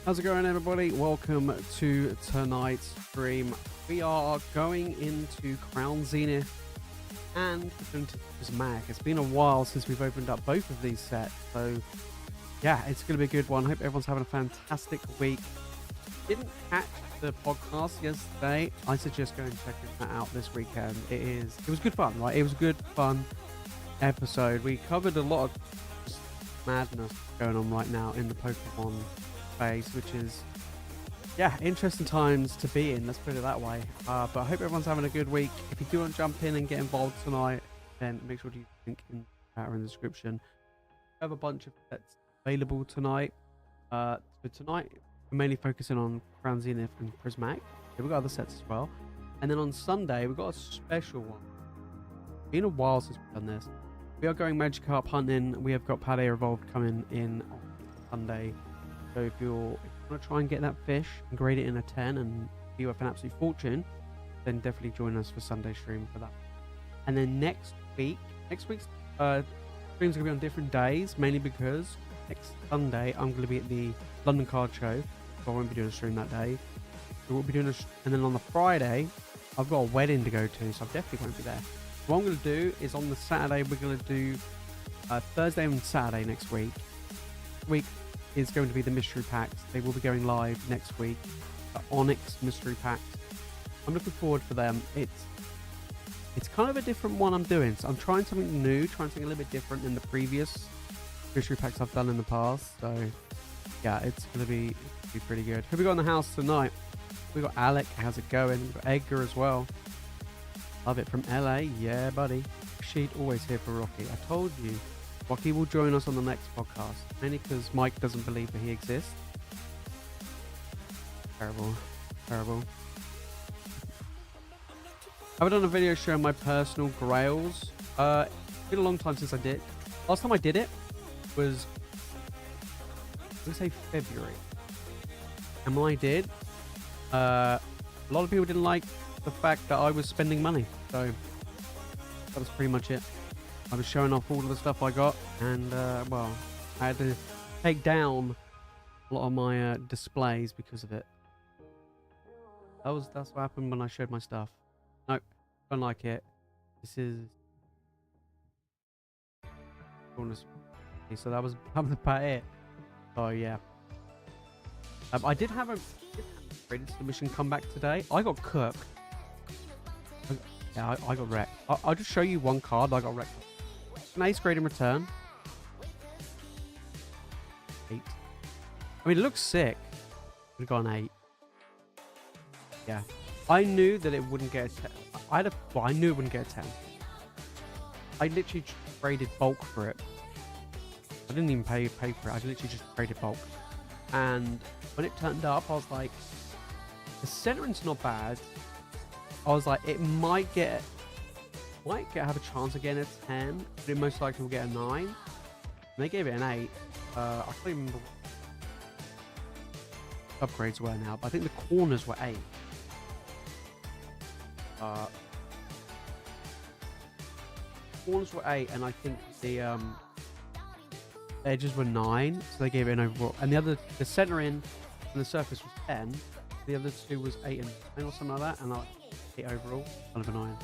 How's it going, everybody? Welcome to tonight's stream. We are going into Crown Zenith and Vintage Mag. It's been a while since we've opened up both of these sets, so yeah, it's going to be a good one. Hope everyone's having a fantastic week. Didn't catch the podcast yesterday. I suggest going and checking that out this weekend. It was good fun, right? It was a good fun episode. We covered a lot of madness going on right now in the Pokemon phase, which is, yeah, interesting times to be in, let's put it that way. But I hope everyone's having a good week. If you do want to jump in and get involved tonight, then make sure you link in the description. We have a bunch of sets available tonight. For tonight, we're mainly focusing on Crown Zenith and Prismatic. We've got other sets as well. And then on Sunday, we've got a special one. It's been a while since we've done this. We are going Magikarp hunting. We have got Paldea Evolved coming in on Sunday. So if you want to try and get that fish and grade it in a 10 and be worth an absolute fortune, then definitely join us for Sunday stream for that. And then next week's streams are going to be on different days, mainly because next Sunday I'm going to be at the London Card Show, so I won't be doing a stream that day. So we'll be doing and then on the Friday I've got a wedding to go to, so I definitely won't be there. So what I'm going to do is on the Saturday we're going to do Thursday and Saturday next week. Is going to be the mystery packs. They will be going live next week. The Onyx mystery packs. I'm looking forward for them. It's kind of a different one I'm doing. So I'm trying something new, trying something a little bit different than the previous mystery packs I've done in the past. So yeah, it's gonna be pretty good. Who we got in the house tonight? We got Alec. How's it going? We got Edgar as well. Love it from LA. Yeah, buddy. She'd always here for Rocky. I told you. Rocky will join us on the next podcast, mainly because Mike doesn't believe that he exists. Terrible. Terrible. I've done a video showing my personal grails. It's been a long time since I did. Last time I did it was, let's say February. And when I did, a lot of people didn't like the fact that I was spending money. So that was pretty much it. I was showing off all of the stuff I got, and well, I had to take down a lot of my displays because of it. That's what happened when I showed my stuff. Nope, don't like it. This is so that was about it. So yeah, I did have a credit submission come back today. I got cooked. Yeah, I got wrecked. I'll just show you one card I got wrecked. An ace grade in return. 8. I mean, it looks sick. Would have gone 8. Yeah. I knew that it wouldn't get a 10. I knew it wouldn't get a 10. I literally traded bulk for it. I didn't even pay for it. I literally just traded bulk. And when it turned up, I was like, the centering's not bad. I was like, it might have a chance of getting a 10, but it most likely will get a 9. And they gave it an 8. I can't even remember what upgrades were now, but I think the corners were 8. Corners were 8, and I think the edges were 9, so they gave it an overall. And the centering and the surface was 10. The other two was 8 and 9 or something like that, and 8 overall. Kind of annoying.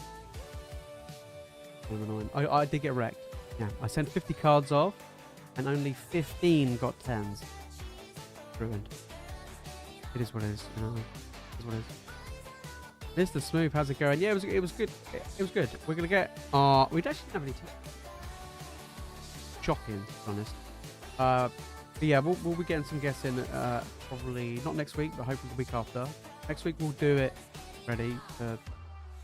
I did get wrecked. Yeah, I sent 50 cards off, and only 15 got 10s. Ruined. It is what it is, you know. It is what it is. Mr. Smooth, how's it going? Yeah, it was good. It was good. We're gonna get. We'd actually have any. Shocking, to be honest. But yeah, we'll be getting some guests in. Probably not next week, but hopefully the week after. Next week we'll do it ready for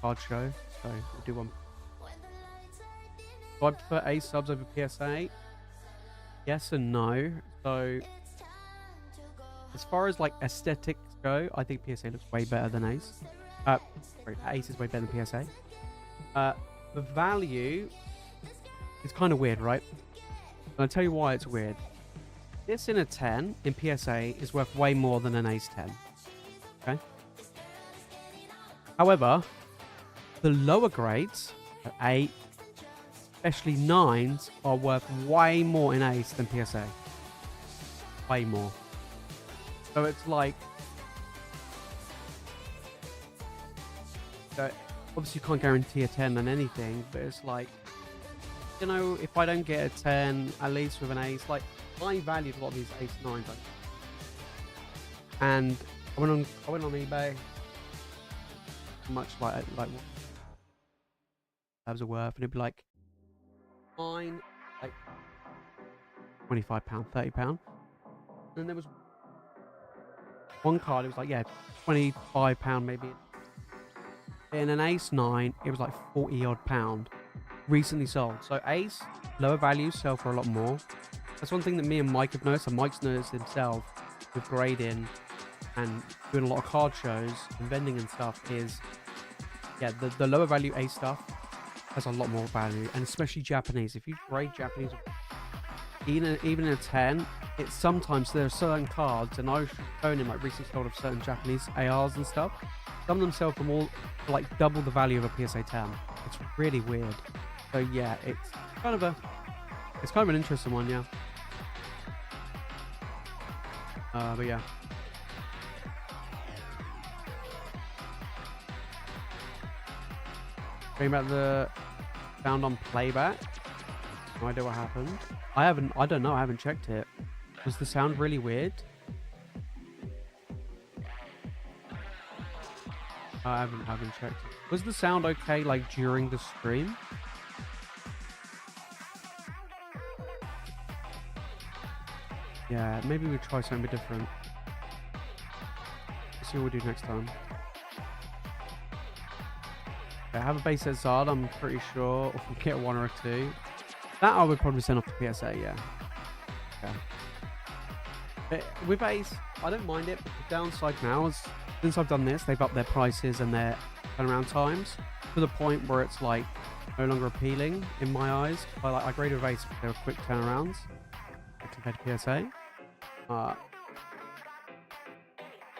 card show. So we'll do one. Do I prefer Ace subs over PSA? Yes and no. So, as far as like aesthetics go, I think PSA looks way better than Ace. Sorry, Ace is way better than PSA. The value is kind of weird, right? And I'll tell you why it's weird. This in a 10 in PSA is worth way more than an Ace 10. Okay? However, the lower grades, 8, especially 9s, are worth way more in Ace than PSA. Way more. So it's like, obviously you can't guarantee a 10 on anything, but it's like, you know, if I don't get a 10, at least with an ace, like I valued a lot of these ace 9s, like, and I went on eBay, much like what tabs are worth, and it'd be like mine, like £25, £30, and then there was one card, it was like, yeah, £25 maybe. In an ace 9, it was like 40 odd pound, recently sold. So ace, lower values sell for a lot more. That's one thing that me and Mike have noticed, and Mike's noticed himself with grading and doing a lot of card shows and vending and stuff, is yeah, the lower value ace stuff has a lot more value, and especially Japanese. If you grade Japanese, even in a 10, it's sometimes there are certain cards, and I've shown him like recently sold of certain Japanese ARs and stuff. Some of them sell for more, for like double the value of a PSA 10. It's really weird. So yeah, it's kind of an interesting one, yeah. But yeah. Talking about the sound on playback. No idea what happened. I don't know, I haven't checked it. Was the sound really weird? I haven't checked. Was the sound okay like during the stream? Yeah, maybe we try something a bit different. Let's see what we do next time. I have a base set Zard, I'm pretty sure. If we get one or two. That I would probably send off to PSA, yeah. Okay. But with Ace, I don't mind it, but the downside now is, since I've done this, they've upped their prices and their turnaround times to the point where it's like no longer appealing in my eyes. I graded Ace because they were quick turnarounds compared to PSA.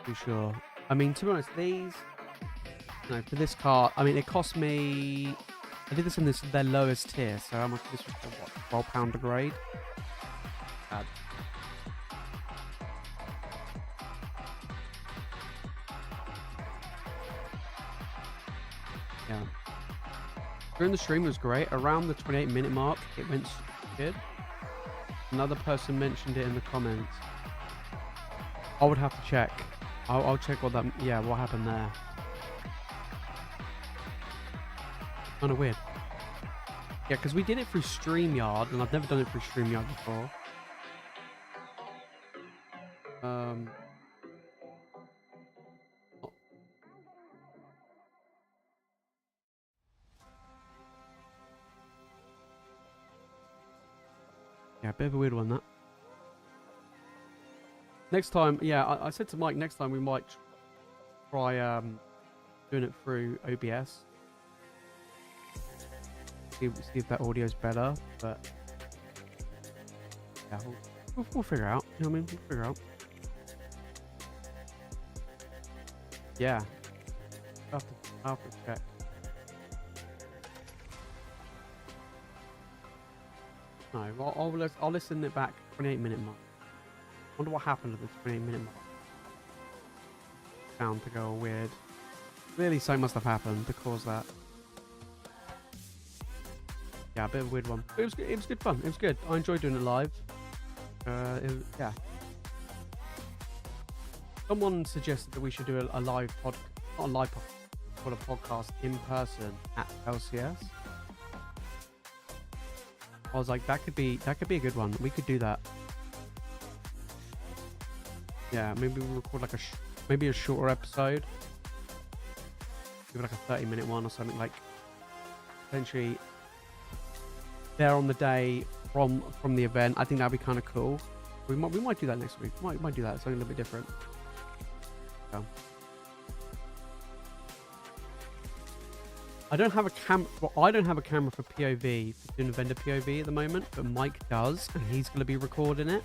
Too sure. I mean, to be honest, these, you know, for this card, I mean, it cost me. I did this in their lowest tier, so how much this was for, what, £12 a grade? Yeah. During the stream was great. Around the 28-minute mark, it went good. Another person mentioned it in the comments. I would have to check. I'll check what happened there. Kind of weird. Yeah, because we did it through StreamYard, and I've never done it through StreamYard before. Yeah, a bit of a weird one, that. Next time, yeah, I said to Mike, next time we might try doing it through OBS. See if that audio is better, but yeah, we'll figure out. You know what I mean? We'll figure out. Yeah, I'll have to check. No, I'll listen it back. 28-minute mark. Wonder what happened at the 28-minute mark. Sound to go weird. Clearly, something must have happened to cause that. Yeah, a bit of a weird one. But it was good fun. It was good. I enjoyed doing it live. Yeah. Someone suggested that we should do a live podcast in person at LCS. I was like, that could be a good one. We could do that. Yeah, maybe we'll record like maybe a shorter episode. Maybe like a 30-minute one or something, like potentially there on the day from the event. I think that'd be kind of cool. We might do that next week. We might do that, something a little bit different. So. I don't have a camera for POV, for doing a vendor POV at the moment, but Mike does, and he's going to be recording it.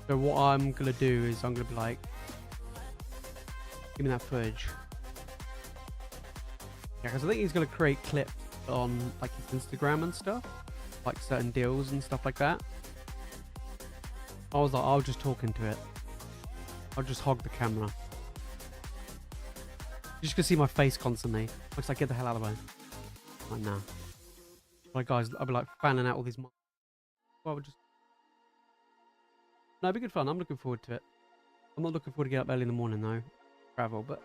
So what I'm going to do is I'm going to be like, give me that footage. Yeah, because I think he's going to create clips on like his Instagram and stuff, like certain deals and stuff like that. I was like, I'll just talk into it. I'll just hog the camera. You're just gonna see my face constantly. Looks like, get the hell out of the way. Like, nah. Like, guys, I'll be like fanning out all these. Well, I would just. No, it'd be good fun. I'm looking forward to it. I'm not looking forward to get up early in the morning though. Travel, but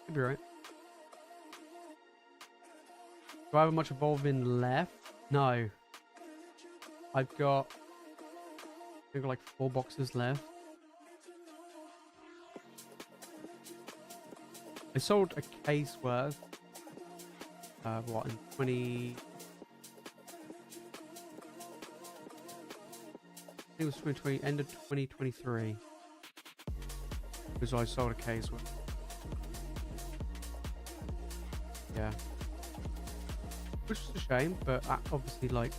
it'll be right. Do I have much evolving left? No. I've got like 4 boxes left. I sold a case worth. What, in 20? It was 2020, end of 2023. Because I sold a case worth. Yeah. Which is a shame, but obviously, like,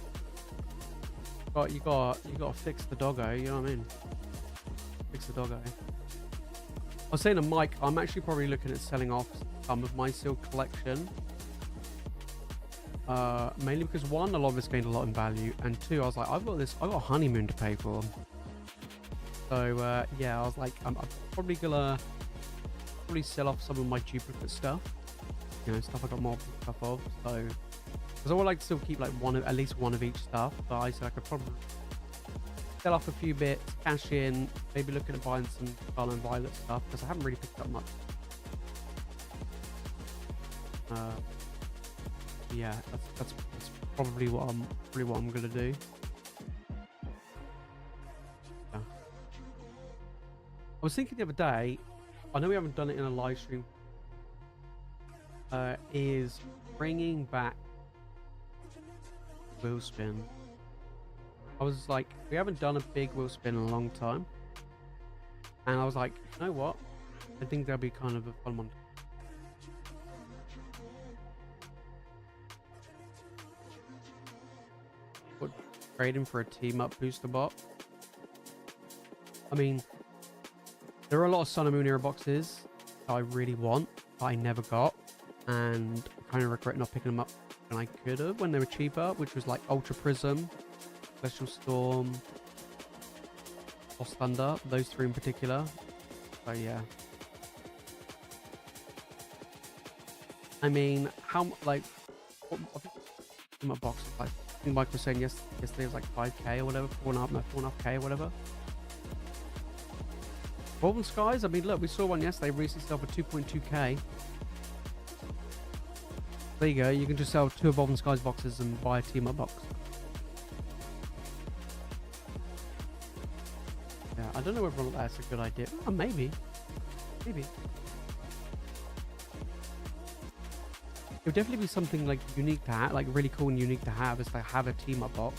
you gotta fix the doggo. You know what I mean? Fix the doggo. I was saying to Mike, I'm actually probably looking at selling off some of my sealed collection. Mainly because 1, a lot of it's gained a lot in value, and 2, I was like, I've got a honeymoon to pay for. So yeah, I was like, I'm probably gonna sell off some of my duplicate stuff. You know, stuff I got more stuff of. So, because I would like to still keep like at least one of each stuff, but I said I could probably sell off a few bits, cash in, maybe looking at buying some Scarlet and Violet stuff because I haven't really picked up much. Yeah, that's probably what I'm gonna do. Yeah. I was thinking the other day, I know we haven't done it in a live stream, is bringing back wheel spin. I was like, we haven't done a big wheel spin in a long time, and I was like, you know what? I think that'll be kind of a fun one. Trading for a team up booster box. I mean, there are a lot of Sun and Moon era boxes that I really want, but I never got, and I kind of regret not picking them up when I could have when they were cheaper, which was like Ultra Prism, Celestial Storm, Lost Thunder, those 3 in particular. So yeah. I mean, how like what team up box like? I think Mike was saying yesterday was like 5k or whatever, 4.5k or whatever. Golden Skies, I mean, look, we saw one yesterday, recently sold for 2.2k. There you go, you can just sell 2 Evolving Skies boxes and buy a team up box. Yeah, I don't know whether or not that's a good idea. Oh, maybe. Maybe. It would definitely be something like unique to have, like really cool and unique to have, is to have a team up box.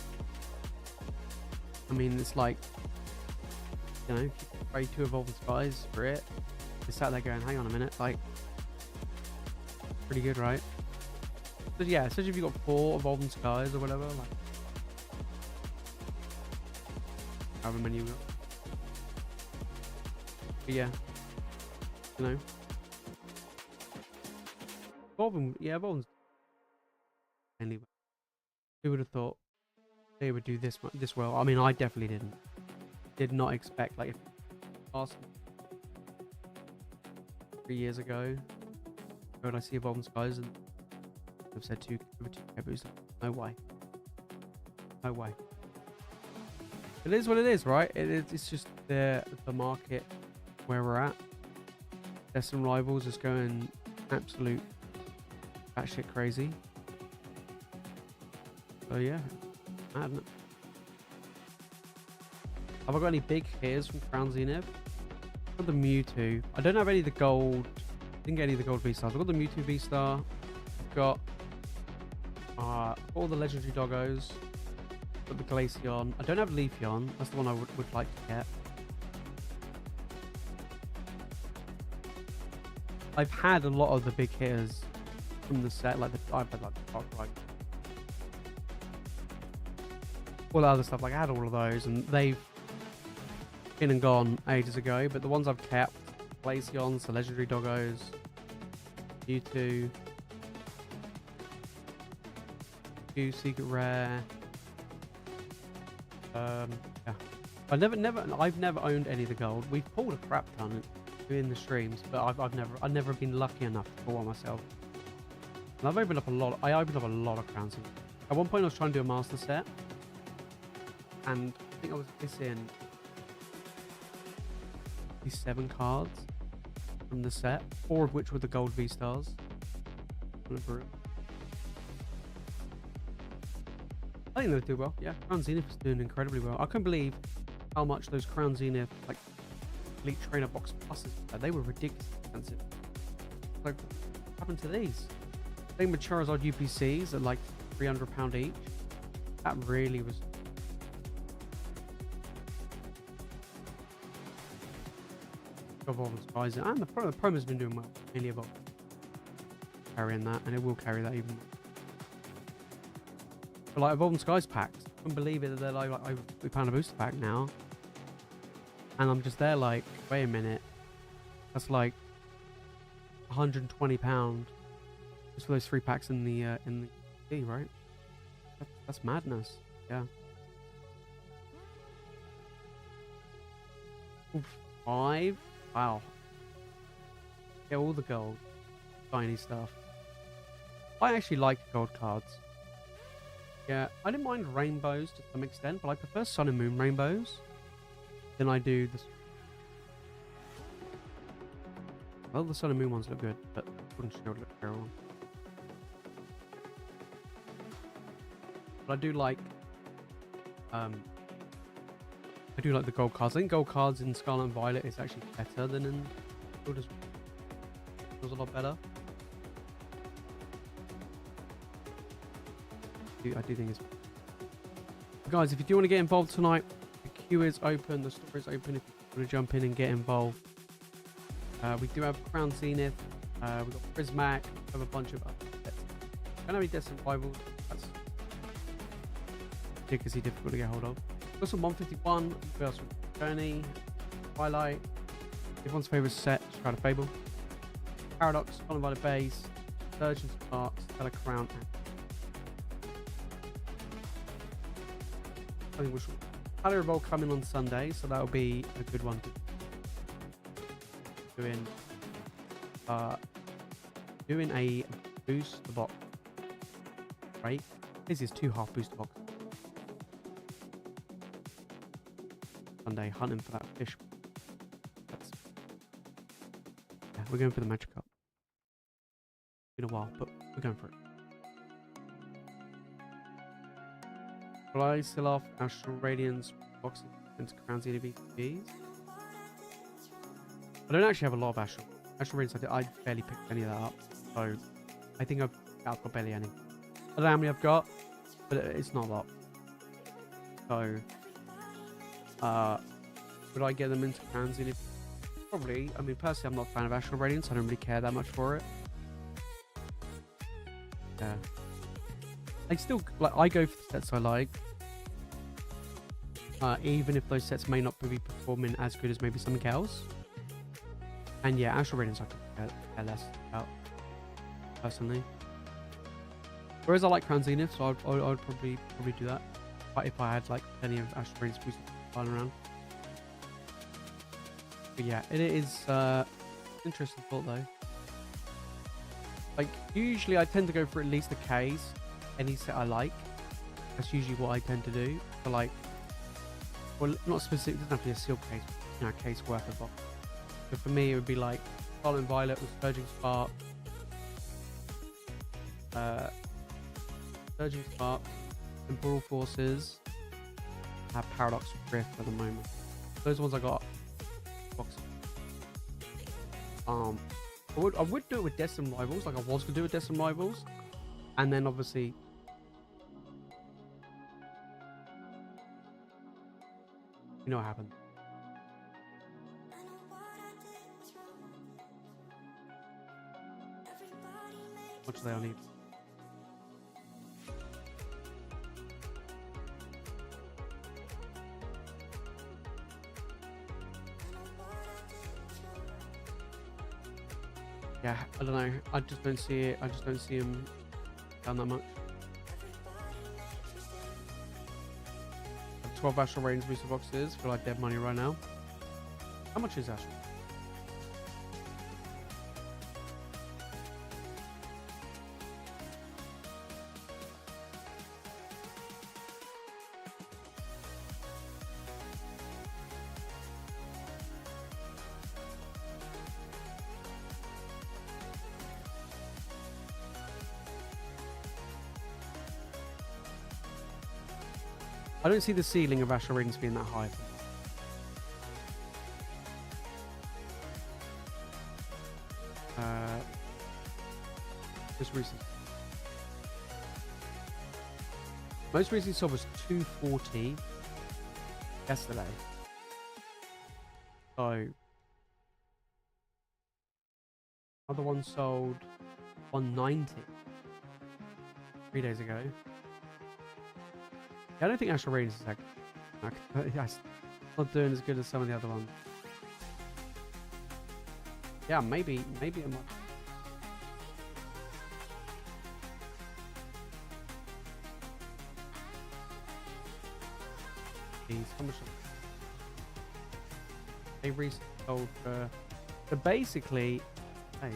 I mean, it's like, you know, trade 2 Evolving Skies for it. You sat there going, hang on a minute, like, pretty good, right? So yeah, especially if you've got 4 Evolving Skies or whatever, like, however many you got. But yeah, you know. Evolving. Anyway, who would have thought they would do this well? I mean, I definitely did not expect, like, if last 3 years ago when I see Evolving Skies and I've said 2 booster, no way, no way. It is what it is, right? It's just the market where we're at. Destin Rivals is going absolute batshit crazy. So yeah, mad, isn't it? Have I got any big hitters from Crown Zenith? I've got the Mewtwo. I don't have any of the gold. Didn't get any of the gold V-Stars. I've got the Mewtwo V-Star. I've got all the legendary doggos. I've got the Glaceon. I don't have Leafeon. That's the one I would like to get. I've had a lot of the big hitters from the set, like I've had like the Darkrai, all the other stuff. Like I had all of those, and they've been and gone ages ago. But the ones I've kept, Glaceons, the legendary doggos, Mewtwo, Secret Rare, yeah, I've never owned any of the gold. We've pulled a crap ton in the streams, but I've never been lucky enough to pull one myself. And I've opened up a lot. I opened up a lot of crowns. At one point, I was trying to do a master set, and I think I was missing these 7 cards from the set, 4 of which were the gold V stars. I think they'll do well. Yeah, Crown Zenith is doing incredibly well. I couldn't believe how much those Crown Zenith like Elite Trainer Box pluses. They were ridiculously expensive. Like, what happened to these? I think Charizard UPCs at like £300 each. That really was. Evolving Skies, and the promo's been doing well. Mainly Evolve carrying that, and it will carry that even more. But like Evolving Skies packs, I couldn't believe it that they're like over £3 a booster pack now, and I'm just there like, wait a minute, that's like £120 just for those 3 packs in the D, right? That's madness. Yeah. Ooh, 5. Wow. Get all the gold. Shiny stuff. I actually like gold cards. Yeah, I didn't mind rainbows to some extent, but I prefer Sun and Moon rainbows than I do the... Well, the Sun and Moon ones look good, but Sword and Shield look terrible. But I do like... I do like the gold cards. I think gold cards in Scarlet and Violet is actually better than in Shield. It was a lot better. I do think it's... Guys, if you do want to get involved tonight, the queue is open, the store is open if you want to jump in and get involved. We do have Crown Zenith, we've got Prismac, we have a bunch of other sets. Don't have any Destined Rivals, that's ridiculously difficult to get hold of. Also 151, we also have Journey, Twilight, everyone's favourite set, Shroud of Fable, Paradox, Uninvited Base, Surgeon Sparks, Stellar Crown, and I think we should. Palette Revolt coming on Sunday, so that'll be a good one to doing a booster box, right? This is 2 half booster box. Sunday, hunting for that fish. Yeah, we're going for the Magic Cup. Been a while, but we're going for it. Fly, Siloff, Astral Radiance, boxes into Crown Zenith VTPs. I don't actually have a lot of Astral Radiance. I barely picked any of that up, so I think I've got barely any. I don't know how many I've got, but it's not a lot. So, would I get them into Crown Zenith? Probably. I mean, personally, I'm not a fan of Astral Radiance. I don't really care that much for it. Yeah. I still like. I go for the sets I like, even if those sets may not be performing as good as maybe something else. And yeah, Astral Radiance I could care less about personally. Whereas I like Crown Zenith, so I would probably do that. But if I had like plenty of Astral Radiance boosters flying around. But yeah, it is interesting thought though. Like usually I tend to go for at least a case. Any set I like, that's usually what I tend to do. For like, well, not specific, it doesn't have to be a sealed case, you know, a case worth of box. But for me, it would be like Scarlet and Violet with Surging Spark, Temporal Forces, I have Paradox Rift at the moment. Those ones I got boxes. I would do it with Destined Rivals, like I was gonna do with Destined Rivals, and then obviously. You know what happened. How much do they all need? Yeah, I don't know. I just don't see it. I just don't see him down that much. 12 Astral Radiance booster boxes for like dead money right now. How much is Astral? I don't see the ceiling of Astral Radiance being that high. Just recent. Most recently sold was 240 yesterday. So other one sold 190 3 days ago. Yeah, I don't think Astral Radiance is it's not doing as good as some of the other ones. Yeah, maybe it might. How much? They recently sold for. So basically, hey.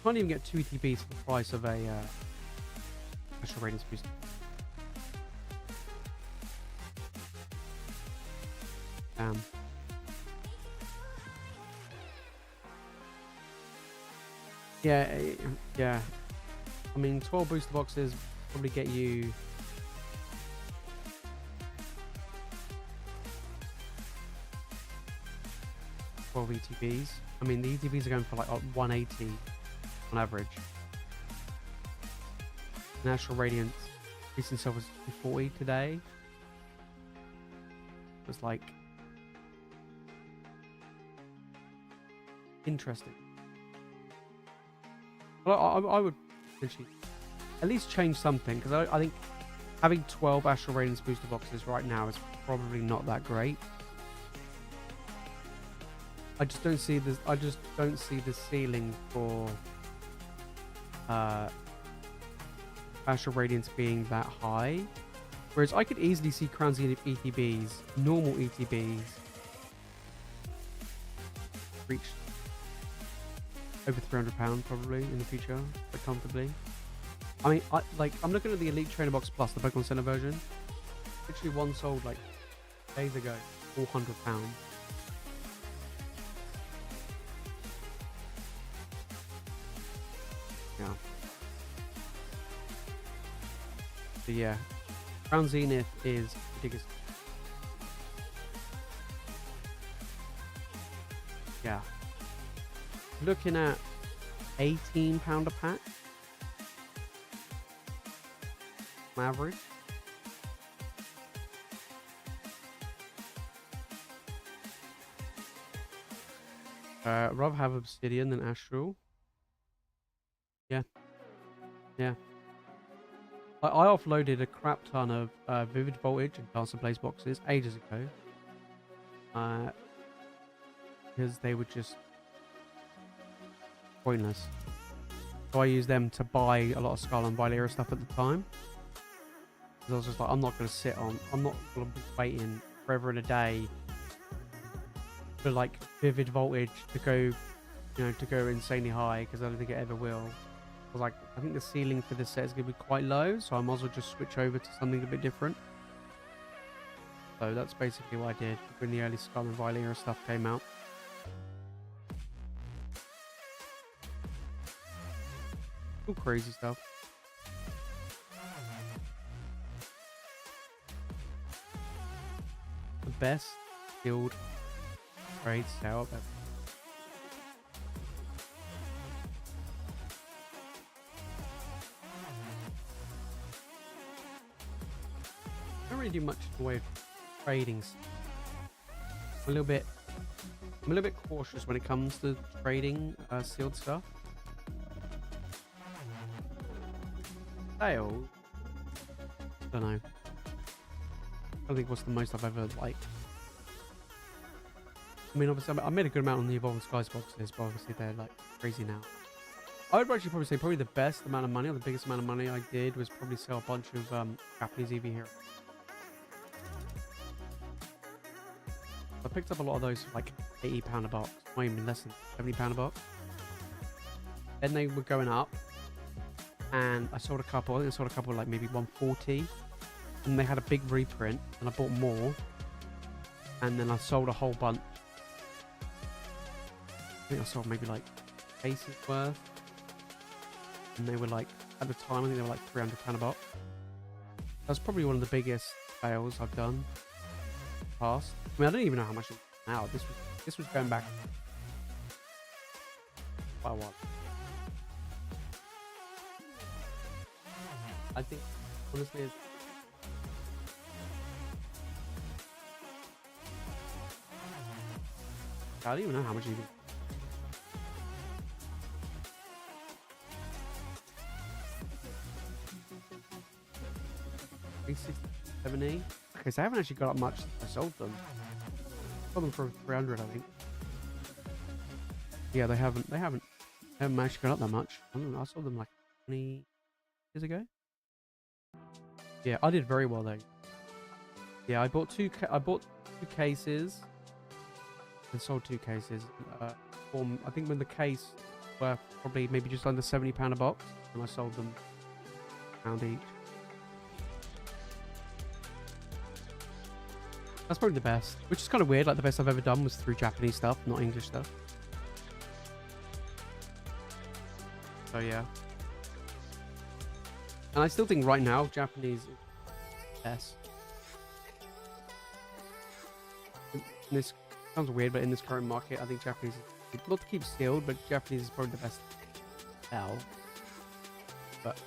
Can't even get 2 ETBs for the price of a Astral Radiance booster. Yeah. I mean, 12 booster boxes probably get you. ETBs. I mean, the ETBs are going for like 180 on average. Astral Radiance recent sale was 240 today. It was like interesting. Well, I would potentially at least change something, because I think having 12 Astral Radiance booster boxes right now is probably not that great. I just don't see this. I just don't see the ceiling for Astral Radiance being that high. Whereas I could easily see Crown Zenith ETBs, normal ETBs, reach over £300 probably in the future, quite comfortably. I mean, I'm looking at the Elite Trainer Box Plus, the Pokemon Center version. Literally one sold like days ago, £400. Yeah. But yeah, Crown Zenith is ridiculous. Yeah. Looking at £18 a pack. On average. I'd rather have Obsidian than Astral. Yeah. Yeah. I offloaded a crap ton of Vivid Voltage and Dance and Blaze boxes ages ago. Because they were just pointless. So I used them to buy a lot of Skull and Viola stuff at the time. Because I was just like, I'm not going to I'm not going to be waiting forever and a day for like Vivid Voltage to go, to go insanely high, because I don't think it ever will. I was like, I think the ceiling for this set is going to be quite low, so I might as well just switch over to something a bit different. So that's basically what I did when the early Skull and Viola stuff came out. All crazy stuff. The best guild trade setup ever. I don't really do much in the way of trading. I'm a little bit cautious when it comes to trading sealed stuff. Sale? I don't know. I don't think what's the most I've ever liked. I mean, obviously, I made a good amount on the Evolving Skies boxes, but obviously they're like crazy now. I would actually probably say probably the best amount of money, or the biggest amount of money I did was probably sell a bunch of Japanese EV here. I picked up a lot of those for like £80 a box, or even less than £70 a box. Then they were going up, and I sold a couple. I think I sold a couple like maybe 140, and they had a big reprint, and I bought more, and then I sold a whole bunch. I think I sold maybe like cases worth, and they were like, at the time, I think they were like £300 a box. That's probably one of the biggest sales I've done. Past. I mean, I don't even know how much it is now. This was going back quite a while. I think honestly, I don't even know how much you can. 360, okay, so I haven't actually got up much since I sold them. I sold them for 300, I think. Yeah, they haven't actually gone up that much. I don't know, I sold them like 20 years ago. Yeah, I did very well though. Yeah, I bought two cases and sold 2 cases. I think when the case were probably maybe just under £70 a box, and I sold them £1 each. That's probably the best, which is kind of weird. Like the best I've ever done was through Japanese stuff, not English stuff. So yeah. And I still think right now Japanese is best. This sounds weird, but in this current market, I think Japanese is, not to keep sealed, but Japanese is probably the best sell. But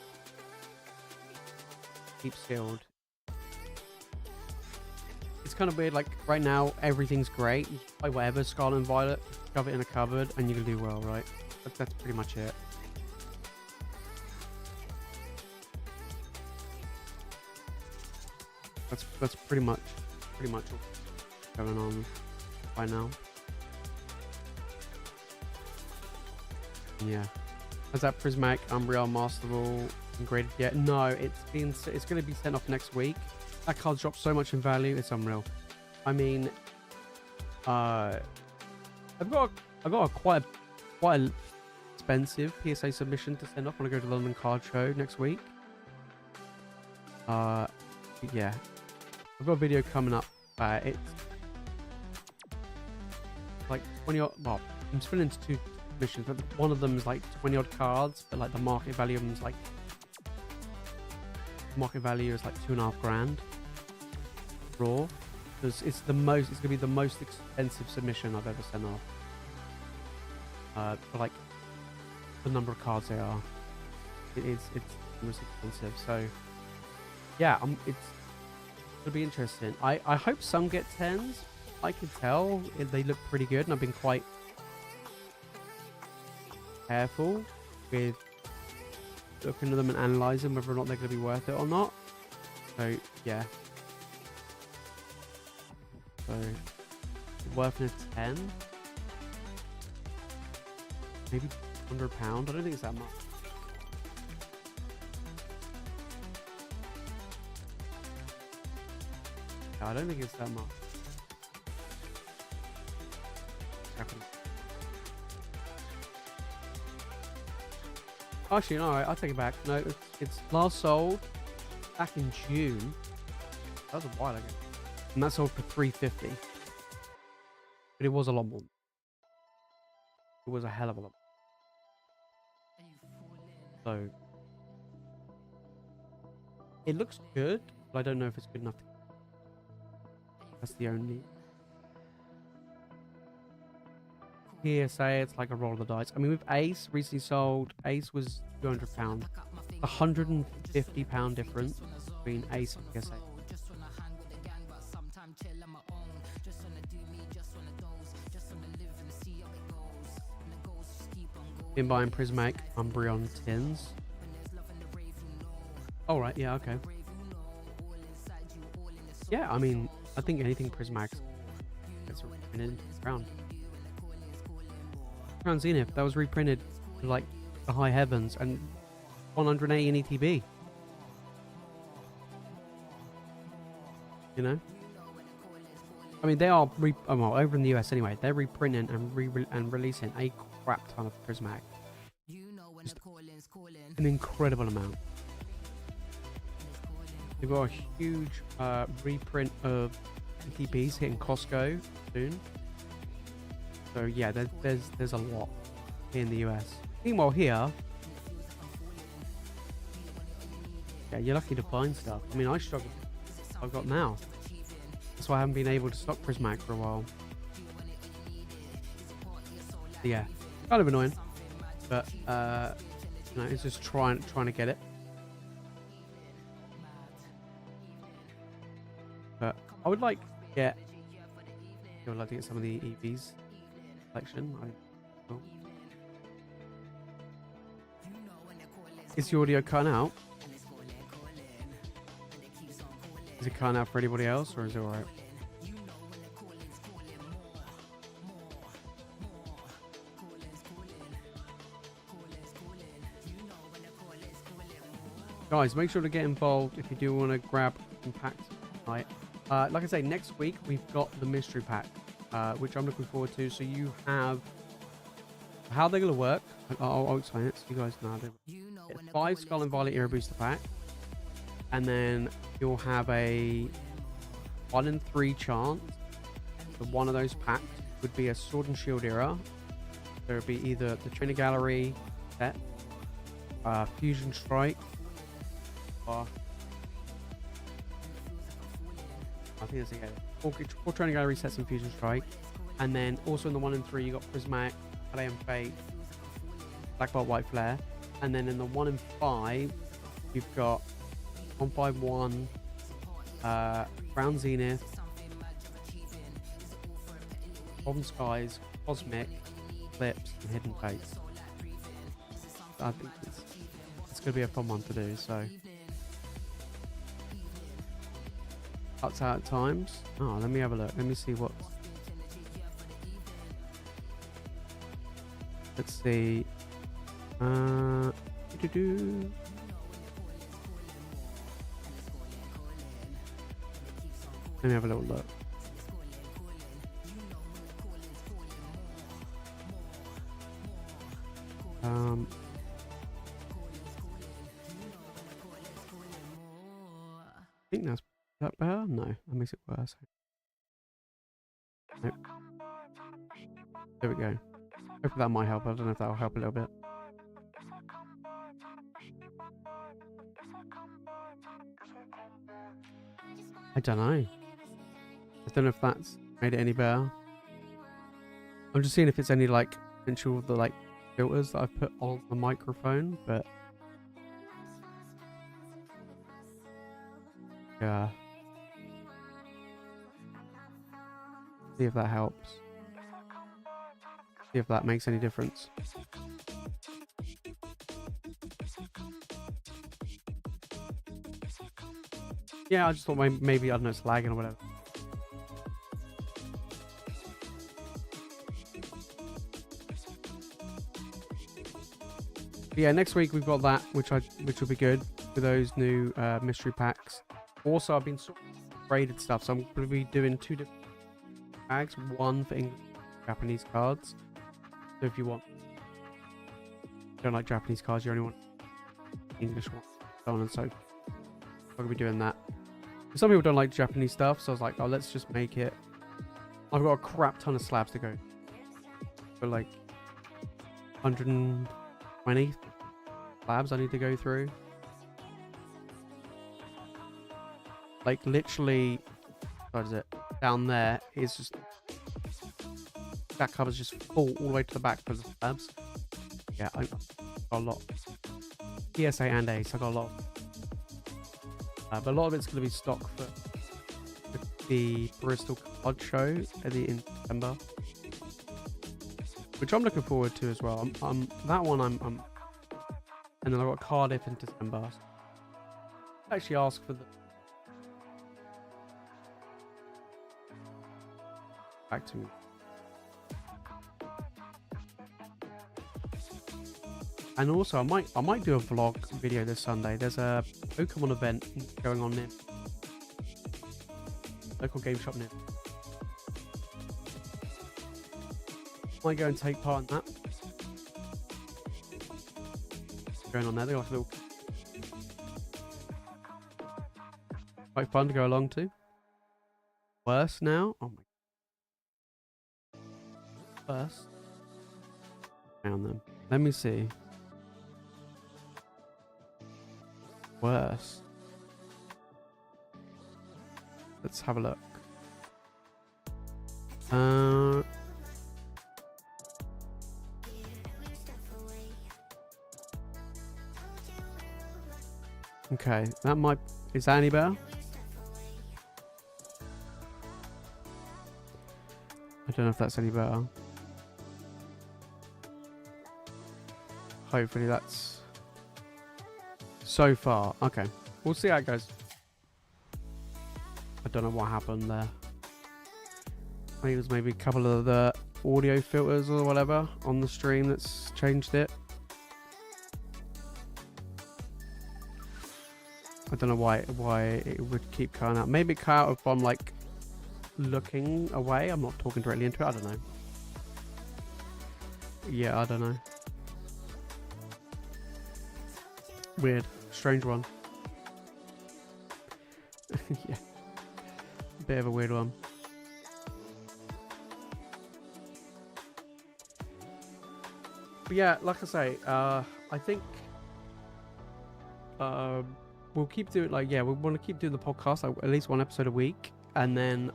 keep sealed. It's kind of weird, like right now everything's great. You buy whatever, Scarlet and Violet, shove it in a cupboard and you can do well, right? That's pretty much it. That's pretty much what's going on right now. Yeah. Has that prismatic UMBREON masterable graded yet? No, it's going to be sent off next week. That card's dropped so much in value, it's unreal. I mean, I've got a quite expensive PSA submission to send off when I go to the London Card Show next week. Yeah, I've got a video coming up. It's like 20 odd. Well, I'm split into 2 submissions, but one of them is like 20 odd cards, but like the market value of them is like $2.5 grand raw, because it's gonna be the most expensive submission I've ever sent off. For like the number of cards they are, it's the most expensive. So yeah, it's gonna be interesting. I hope some get 10s. I can tell they look pretty good, and I've been quite careful with looking at them and analyzing whether or not they're going to be worth it or not. So yeah, so worth a 10, maybe £100. I don't think it's that much. No, I don't think it's that much. Actually, no, I'll take it back. No, it's last sold back in June. That was a while ago. And that sold for $350. But it was a lot more. It was a hell of a lot. So it looks good, but I don't know if it's good enough to... That's the only PSA. It's like a roll of the dice. I mean, with Ace recently sold, Ace was £200. £150 difference between Ace and PSA. Been buying prismatic UMBREON tins. All right, yeah, okay. Yeah, I mean, I think anything prismatic gets reprinted around. Crown Zenith, that was reprinted for like the high heavens, and 180 in ETB. You know, I mean, they are well, over in the US anyway. They're reprinting and releasing a crap ton of prismatic. Just an incredible amount. They've got a huge reprint of ETBs hitting Costco soon. So yeah, there's a lot here in the US. Meanwhile here, yeah, you're lucky to find stuff. I mean, I struggle. I've got now. That's why I haven't been able to stock prismatic for a while. So yeah, kind of annoying, but you know, it's just trying to get it. But I would like to get. I would like to get some of the EVs collection. Is the audio cutting out? Is it cutting out for anybody else, or is it alright? Guys, make sure to get involved if you do want to grab some packs tonight. Like I say, next week we've got the mystery pack, which I'm looking forward to. So you have how they're going to work. I'll explain it so you guys know. Get 5 Skull and Violet Era Booster Pack, and then you'll have a 1 in 3 chance that one of those packs would be a Sword and Shield Era. There would be either the Trainer Gallery set, Fusion Strike, or I think that's it. 4 Trainer Gallery sets and Fusion Strike, and then also in the 1 in 3 you got Prismatic, Alley and Fate, Black Bolt, White Flare, and then in the 1 in 5 you've got 151 Crown Zenith, Golden Skies, Cosmic, Eclipse, and Hidden Fates. I think it's going to be a fun one to do, so cuts out at times. Oh, let me have a look. Let me see what. Let's see. Let me have a little look. I think that's that better. No, that makes it worse. Nope. There we go. Hopefully that might help. I don't know if that'll help a little bit. I don't know. I don't know if that's made it any better. I'm just seeing if it's any like potential of the like filters that I've put on the microphone, but yeah. See if that helps. See if that makes any difference. Yeah, I just thought maybe I don't know, it's lagging or whatever. But yeah, next week we've got that, which will be good for those new mystery packs. Also, I've been sort of graded stuff, so I'm going to be doing 2 different bags. One for English and Japanese cards. So if you don't like Japanese cards, you only want English ones, so on and so forth. I'm going to be doing that. Some people don't like Japanese stuff, so I was like, oh, let's just make it. I've got a crap ton of slabs to go. For like 120 slabs I need to go through. Like literally, what is it? Down there is just that cover's just full all the way to the back for the slabs. Yeah, I got a lot. PSA and Ace, I got a lot. But a lot of it's going to be stock for the Bristol card show in December, which I'm looking forward to as well. That one I'm and then I've got Cardiff in December. I actually asked for the back to me. And also, I might do a vlog video this Sunday. There's a Pokemon event going on near local game shop near. Might go and take part in that. Going on there, they're like a little quite fun to go along to. Worse now. Oh my. Worse. Found them. Let me see. Worse. Let's have a look. Okay, that might... Is that any better? I don't know if that's any better. Hopefully that's... So far. Okay. We'll see how it goes. I don't know what happened there. I think it was maybe a couple of the audio filters or whatever on the stream that's changed it. I don't know why it would keep cutting out. Maybe it cut out if I'm like looking away. I'm not talking directly into it. I don't know. Yeah, I don't know. Weird. Strange one. Yeah. Bit of a weird one. But yeah, like I say, I think we'll keep doing, like, yeah, we want to keep doing the podcast, like, at least one episode a week, and then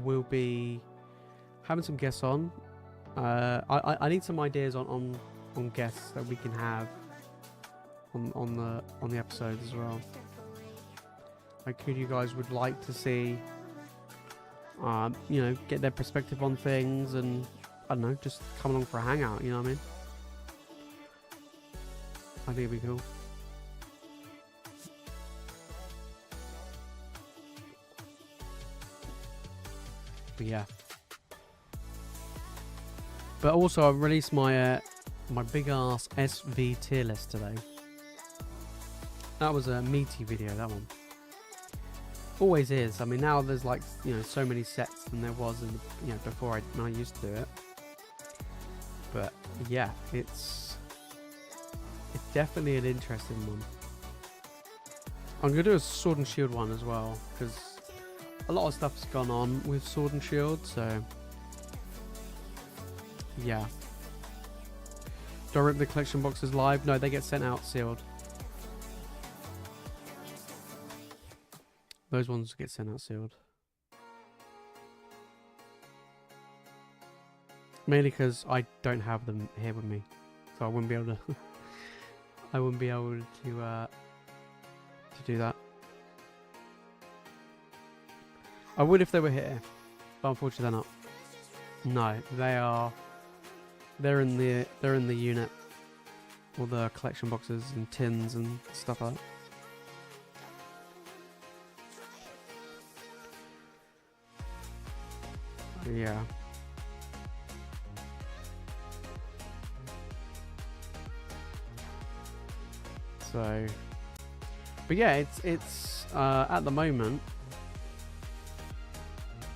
we'll be having some guests on. I need some ideas on guests that we can have on the episodes as well. Like, who you guys would like to see, you know, get their perspective on things, and I don't know, just come along for a hangout, you know what I mean? I think it'd be cool. But yeah. But also I released my my big ass SV tier list today. That was a meaty video, that one. Always is. I mean, now there's like, you know, so many sets than there was in, you know, before I used to do it. But yeah, it's definitely an interesting one. I'm gonna do a Sword and Shield one as well, because a lot of stuff's gone on with Sword and Shield, so yeah. Do I rip the collection boxes live? No, they get sent out sealed. Those ones get sent out sealed. Mainly because I don't have them here with me, so I wouldn't be able to. I wouldn't be able to do that. I would if they were here, but unfortunately they're not. No, they are. They're in the unit, all the collection boxes and tins and stuff like that. Yeah. So, but yeah, it's at the moment,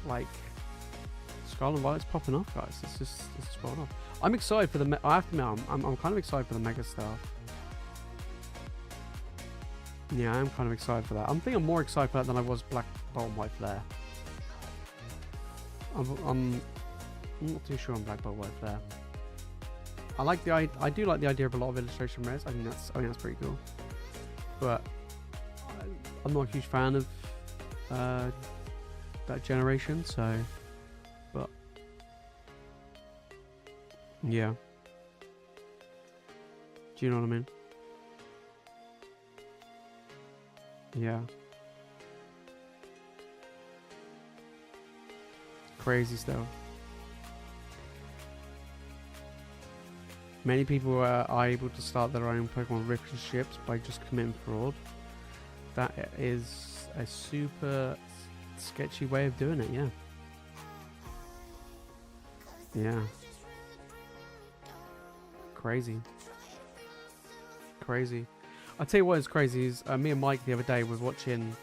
like, Scarlet and Violet's popping off, guys. It's just popping off. I'm excited for the. I have to admit, I'm kind of excited for the Mega stuff. Yeah, I am kind of excited for that. I'm more excited for that than I was Black Bolt and White Flare. I'm not too sure on Black Bolt White Flare. I do like the idea of a lot of illustration rares. I think that's pretty cool. But I'm not a huge fan of that generation, so. But yeah. Do you know what I mean? Yeah. Crazy stuff. Many people are able to start their own Pokemon relationships by just committing fraud. That is a super sketchy way of doing it, yeah. Yeah. Crazy. Crazy. I'll tell you what is crazy is me and Mike the other day were watching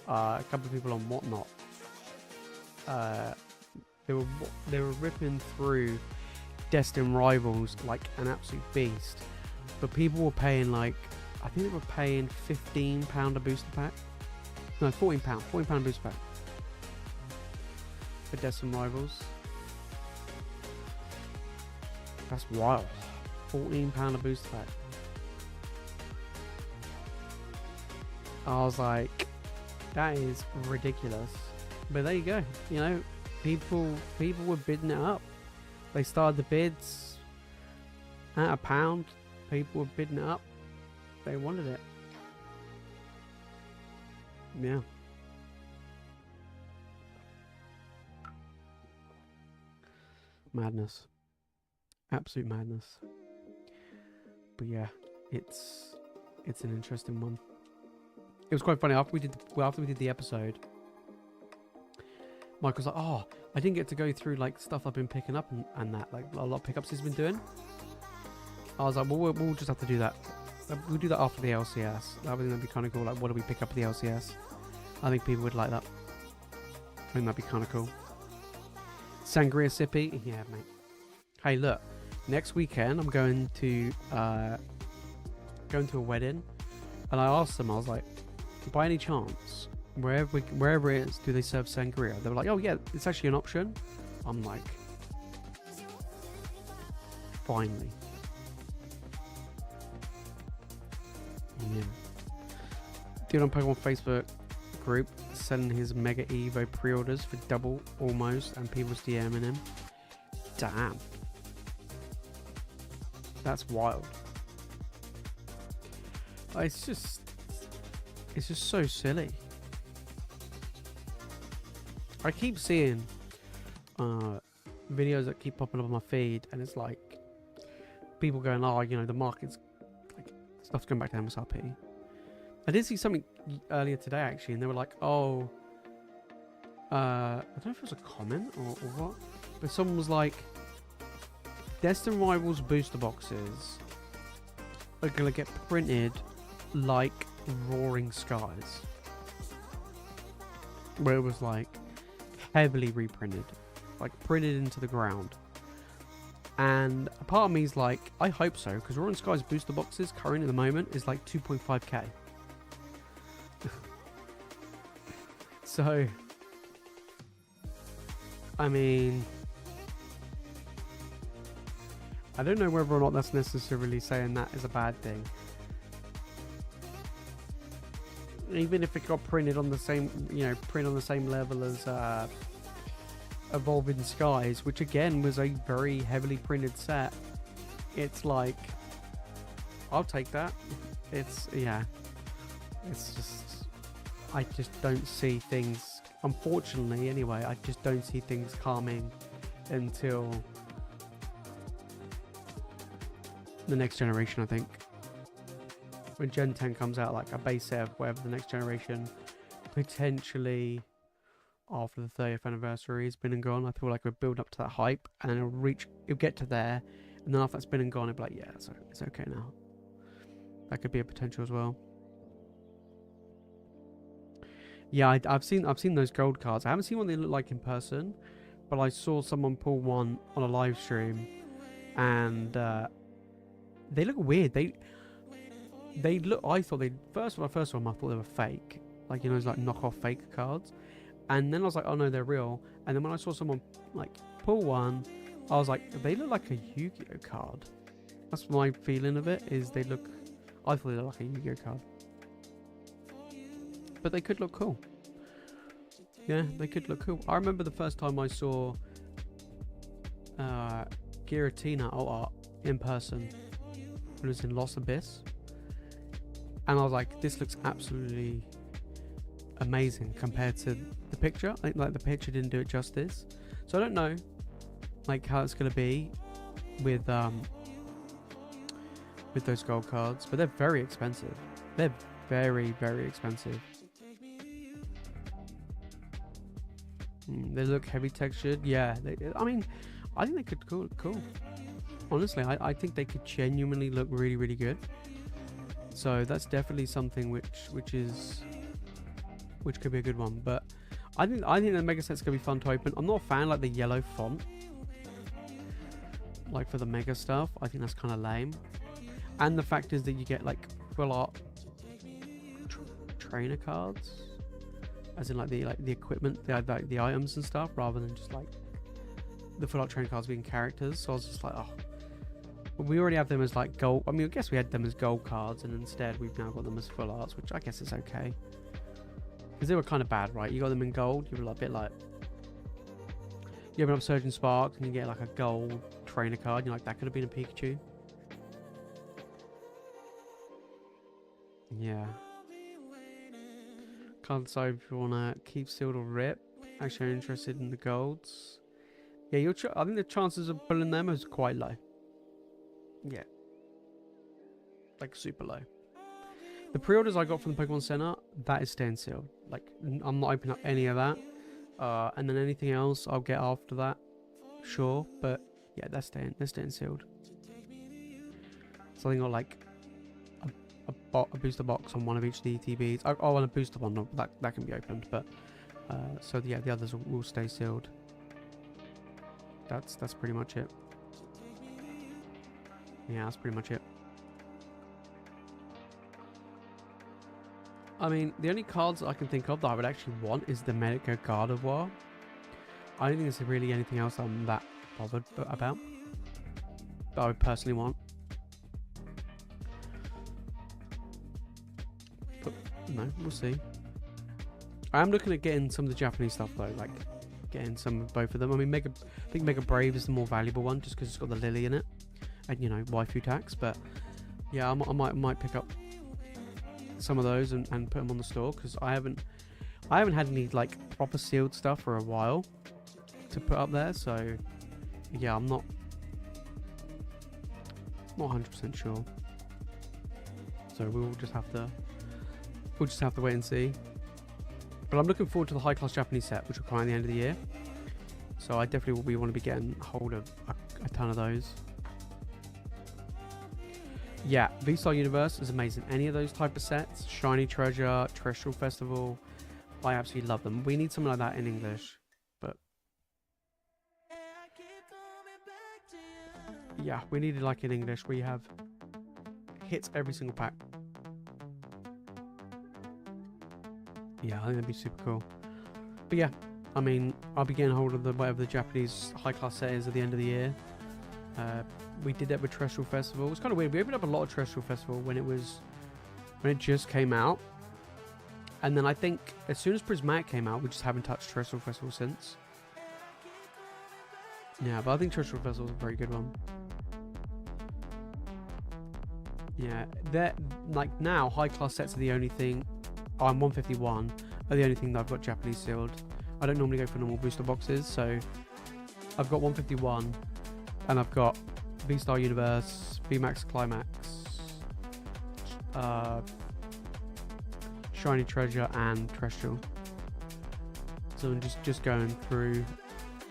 a couple of people on Whatnot. They were ripping through Destin Rivals like an absolute beast, but people were paying like, I think they were paying £15 a booster pack. No, £14 booster pack for Destin Rivals. That's wild. £14 a booster pack. I was like, that is ridiculous. But there you go. You know, people were bidding it up. They started the bids at £1. People were bidding it up. They wanted it. Yeah. Madness. Absolute madness. But yeah, it's an interesting one. It was quite funny after we did the episode. Mike was like, "Oh, I didn't get to go through like stuff I've been picking up and that, like a lot of pickups he's been doing." I was like, "Well, we'll just have to do that. We'll do that after the LCS. That'd be kind of cool. Like, what do we pick up at the LCS? I think people would like that. I think that'd be kind of cool." Sangria Sippy, yeah, mate. Hey, look, next weekend I'm going to a wedding, and I asked them, I was like, by any chance, wherever it is, do they serve sangria? They were like, oh yeah, it's actually an option. I'm like, finally. Yeah. Dude on Pokemon Facebook group selling his Mega Evo pre-orders for double almost, and people's DMing him. Damn. That's wild. It's just so silly. I keep seeing videos that keep popping up on my feed, and it's like people going, oh, you know, the market's like, stuff's going back to MSRP. I did see something earlier today actually, and they were like, oh, I don't know if it was a comment or what, but someone was like, Destin Rivals booster boxes are going to get printed like Roaring Skies, where it was like heavily reprinted, like printed into the ground. And a part of me is like, I hope so, because Roaring Skies booster boxes current at the moment is like 2.5k. So I mean, I don't know whether or not that's necessarily saying that is a bad thing. Even if it got printed on the same, you know, print on the same level as Evolving Skies, which again was a very heavily printed set, it's like, I'll take that. It's, yeah, it's just, I just don't see things, unfortunately anyway, I just don't see things calming until the next generation, I think. When Gen 10 comes out, like a base set of whatever the next generation, potentially after the 30th anniversary has been and gone, I feel like we'll build up to that hype, and then it'll get to there, and then after that's been and gone, it'll be like, yeah, it's okay now. That could be a potential as well. Yeah, I've seen those gold cards. I haven't seen what they look like in person, but I saw someone pull one on a live stream, and they look weird. They look. I thought they first when I first saw them, I thought they were fake, like, you know, it's like knockoff fake cards. And then I was like, oh no, they're real. And then when I saw someone like pull one, I was like, they look like a Yu-Gi-Oh card. That's my feeling of it. Is I thought they looked like a Yu-Gi-Oh card, but they could look cool. Yeah, they could look cool. I remember the first time I saw Giratina art in person. It was in Los Abyss, and I was like, this looks absolutely amazing compared to the picture. I think like the picture didn't do it justice, so I don't know like how it's going to be with those gold cards, but they're very expensive. They're very, very expensive. They look heavy textured. Yeah, I mean, I think they could cool. Honestly, I think they could genuinely look really, really good. So that's definitely something which could be a good one. But I think the mega set's gonna be fun to open. I'm not a fan like the yellow font, like for the mega stuff. I think that's kind of lame. And the fact is that you get like full art trainer cards, as in like the equipment, the items and stuff, rather than just like the full art trainer cards being characters. So I was just like, oh, well, we already have them as like gold. I mean, I guess we had them as gold cards, and instead we've now got them as full arts, which I guess is okay. Because they were kind of bad, right? You got them in gold, you were a bit like, you open up Surgeon Spark and you get like a gold trainer card, and you're like, that could have been a Pikachu. Yeah. Can't decide if you want to keep sealed or rip. Actually, I'm interested in the golds. Yeah, I think the chances of pulling them is quite low. Yeah. Like super low. The pre-orders I got from the Pokemon Center, that is staying sealed. Like, I'm not opening up any of that. And then anything else I'll get after that. Sure, but yeah, they're staying sealed. So I think I got like a booster box on one of each of the ETBs. Oh, and a booster one, no, that can be opened. But so yeah, the others will stay sealed. That's pretty much it. Yeah, that's pretty much it. I mean, the only cards I can think of that I would actually want is the Medica Gardevoir. I don't think there's really anything else I'm that bothered about that I would personally want. But no, we'll see. I am looking at getting some of the Japanese stuff though, like getting some of both of them. I mean, I think Mega Brave is the more valuable one just because it's got the Lily in it, and you know, waifu tax. But yeah, I might pick up some of those and put them on the store, because I haven't had any like proper sealed stuff for a while to put up there. So yeah, I'm not 100% sure. So we'll just have to wait and see. But I'm looking forward to the high class Japanese set, which will come out at the end of the year. So I definitely will want to be getting hold of a ton of those. Yeah, V-Star Universe is amazing. Any of those type of sets, Shiny Treasure, Terrestrial Festival, I absolutely love them. We need something like that in English, but yeah, we need it like in English where you have hits every single pack. Yeah, I think that'd be super cool. But yeah, I mean, I'll be getting hold of whatever the Japanese high class set is at the end of the year. We did that with Terrestrial Festival. It's kind of weird. We opened up a lot of Terrestrial Festival when it just came out, and then I think as soon as Prismatic came out, we just haven't touched Terrestrial Festival since. Yeah, but I think Terrestrial Festival is a very good one. Yeah, they're like now high class sets are the only thing. I'm 151 are the only thing that I've got Japanese sealed. I don't normally go for normal booster boxes, so I've got 151, and I've got V-Star Universe, VMAX Climax, Shiny Treasure, and Terrestrial. So I'm just going through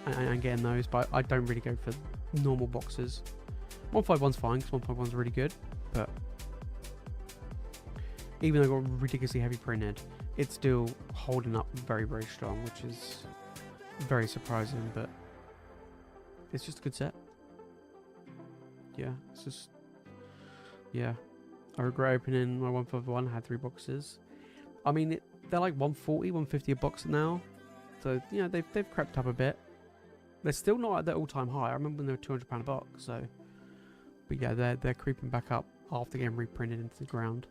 and getting those, but I don't really go for normal boxes. 151's fine, because 151's really good, but even though I got ridiculously heavy printed, it's still holding up very, very strong, which is very surprising, but it's just a good set. Yeah, it's just, yeah. I regret opening my 151, I had 3 boxes. I mean, they're like 140, 150 a box now, so, you know, they've crept up a bit. They're still not at their all-time high. I remember when they were £200 a box, so, but yeah, they're creeping back up after getting reprinted into the ground.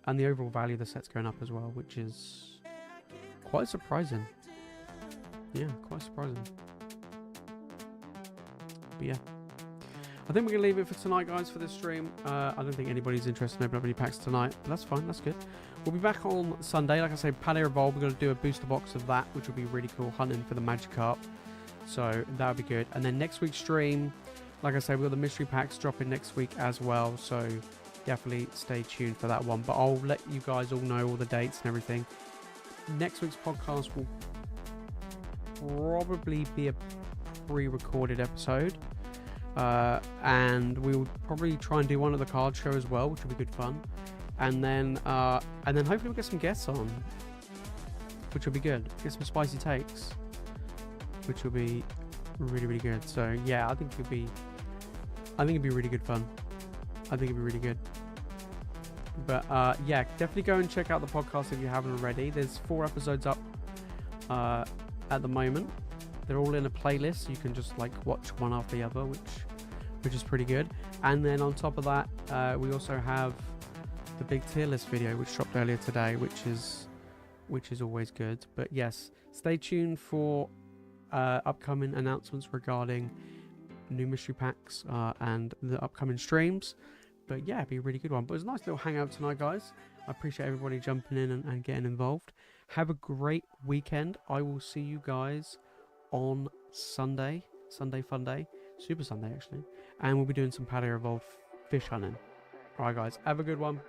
And the overall value of the set's going up as well, which is quite surprising. Yeah, quite surprising. But yeah, I think we're going to leave it for tonight, guys, for this stream. I don't think anybody's interested in opening up any packs tonight, but that's fine, that's good. We'll be back on Sunday. Like I say, Palace Evolve, we're going to do a booster box of that, which will be really cool, hunting for the Magikarp. So that would be good. And then next week's stream, like I say, we've got the mystery packs dropping next week as well, so definitely stay tuned for that one. But I'll let you guys all know all the dates and everything. Next week's podcast will probably be a pre-recorded episode. and we'll probably try and do one at the card show as well, which will be good fun. And then hopefully we'll get some guests on, which will be good. Get some spicy takes, which will be really good. So yeah, I think it'd be really good fun. I think it'd be really good. But yeah, definitely go and check out the podcast if you haven't already. There's 4 episodes up at the moment. They're all in a playlist, so you can just like watch one after the other, which is pretty good. And then on top of that, we also have the big tier list video, which dropped earlier today, which is always good. But yes, stay tuned for upcoming announcements regarding new mystery packs and the upcoming streams. But yeah, it'd be a really good one. But it was a nice little hangout tonight, guys. I appreciate everybody jumping in and getting involved. Have a great weekend. I will see you guys on Sunday fun day, Super Sunday actually, and we'll be doing some Patio Evolved fish hunting. Alright guys, have a good one.